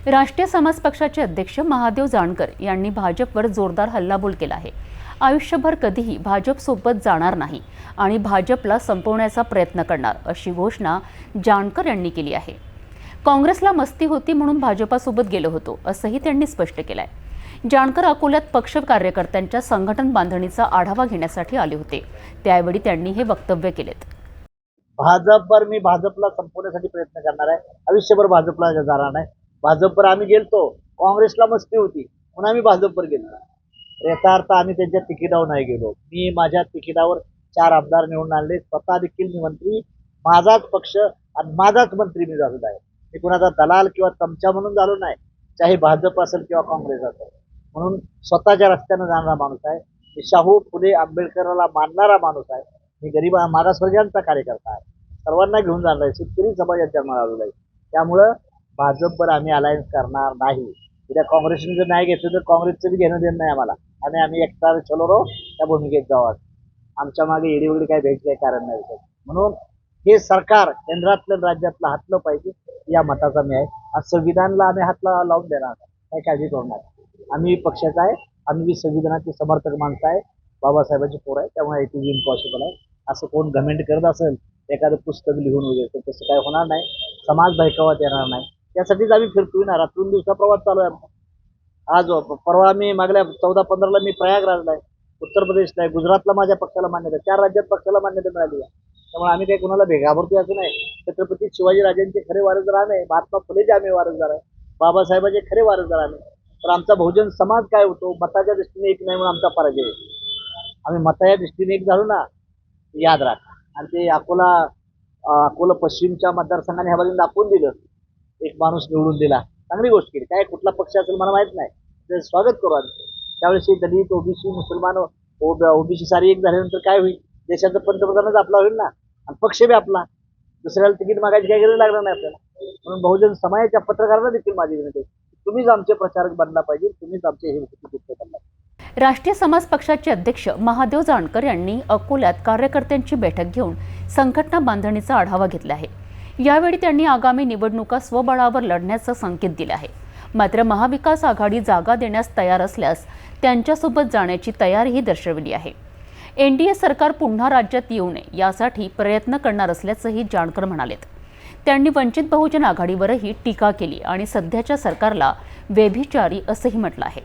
राष्ट्रीय समाज पक्षाचे अध्यक्ष महादेव जानकर यांनी भाजपवर जोरदार हल्लाबोल केला आहे। आयुष्यभर कधीही भाजप सोबत जाणार नाही आणि भाजपला संपवण्याचा प्रयत्न करणार अशी घोषणा जानकर यांनी केली आहे। काँग्रेसला मस्ती होती म्हणून भाजपासोबत गेलो होतो असंही त्यांनी स्पष्ट केलंय। जानकर अकोल्यात पक्ष कार्यकर्त्यांच्या संघटन बांधणीचा आढावा घेण्यासाठी आले होते, त्यावेळी त्यांनी हे वक्तव्य केलेत। भाजपवर मी भाजपला संपवण्यासाठी प्रयत्न करणार आहे, आयुष्यभर भाजपला जाणार नाही। भाजपवर आम्ही गेलतो, काँग्रेसला मस्ती होती म्हणून आम्ही भाजपवर गेलो। याचा अर्थ आम्ही त्यांच्या तिकिटावर नाही गेलो। मी माझ्या तिकिटावर 4 आमदार निवडून आणले, स्वतः देखील मी मंत्री, माझाच पक्ष आणि माझाच मंत्री मी झालो आहे। मी कुणाचा दलाल किंवा चमचा म्हणून झालो नाही, चाहे भाजप असेल किंवा काँग्रेस असेल। म्हणून स्वतःच्या रस्त्याने जाणारा माणूस आहे। मी शाहू फुले आंबेडकरला मानणारा माणूस आहे। मी गरीब मागासवर्गीयांचा कार्यकर्ता आहे, सर्वांना घेऊन जाणार आहे, शेतकरी समाजाच्या आलो आहे। त्यामुळं भाजपवर आम्ही अलायन्स करणार नाही। उद्या काँग्रेसने जर नाही घेतलं तर काँग्रेसचं बी घेणं देणं नाही आम्हाला, आणि आम्ही एकटा चलो त्या भूमिकेत जाऊ। आमच्या मागे येडी वगैरे काही द्यायचं काही कारण नाही। म्हणून हे सरकार केंद्रातलं राज्यातलं हातलं पाहिजे या मताचा मी आहे। आज संविधानाला आम्ही हातला लावून देणार नाही, काही काळजी करू नका। आम्ही पक्षाचा आहे, आम्ही संविधानाचे समर्थक माणसं आहे, बाबासाहेबांची पोर आहे। त्यामुळे इट इज इम्पॉसिबल आहे। असं कोण गमेंट करत असेल, एखादं पुस्तक लिहून वगैरे, तर तसं काय होणार नाही। समाज भयकावत येणार नाही, त्यासाठीच आम्ही फिरतोय ना। रात्रून दिवसा प्रवास चालू आहे आमचा। आज परवा मी मागल्या 14-15ला मी प्रयागराजला आहे, उत्तर प्रदेशला आहे, गुजरातला माझ्या पक्षाला मान्यता, 4 राज्यात पक्षाला मान्यता मिळाली आहे। त्यामुळे आम्ही काही कुणाला घाबरतोय असं नाही। छत्रपती शिवाजीराजांचे खरे वारसदार आम्ही, महात्मा फुलेचे आम्ही वारसदार आहे, बाबासाहेबांचे खरे वारसदार आम्ही। तर आमचा बहुजन समाज काय होतो, मताच्या दृष्टीने एक नाही म्हणून आमचा पराजय आहे। आम्ही मताच्या दृष्टीने एक झालो ना, याद राख। आणि ते अकोला पश्चिमच्या मतदारसंघाने ह्यापर्यंत दाखवून दिलं, एक माणूस निवडून दिला, चांगली गोष्ट केली। काय कुठला पक्ष असेल मला माहित नाही, ते स्वागत करू आम्ही। त्यावेळेस दलित, ओबीसी, मुसलमान, ओबीसी सारी एक झाल्यानंतर काय होईल, देशाचा पंतप्रधानच आपला होईल ना, आणि पक्ष बी आपला, दुसऱ्याला तिकीट मागायची काही गरज लागणार नाही आपल्याला। म्हणून बहुजन समाजाच्या पत्रकारांना देखील माझी विनंती आहे, तुम्हीच आमचे प्रचारक बनला पाहिजे, तुम्हीच आमचे हे बनला पाहिजे। राष्ट्रीय समाज पक्षाचे अध्यक्ष महादेव जानकर यांनी अकोल्यात कार्यकर्त्यांची बैठक घेऊन संघटना बांधणीचा आढावा घेतला आहे। यावेळी त्यांनी आगामी निवडणुका स्वबळावर लढण्याचा संकेत दिला आहे। मात्र महाविकास आघाडी जागा देण्यास तयार असल्यास त्यांच्यासोबत जाण्याची तयारीही दर्शवली आहे। एनडीए सरकार पुन्हा राज्यात येऊ नये यासाठी प्रयत्न करणार असल्याचंही जानकर म्हणालेत। त्यांनी वंचित बहुजन आघाडीवरही टीका केली आणि सध्याच्या सरकारला व्यभिचारी असंही म्हटलं आहे।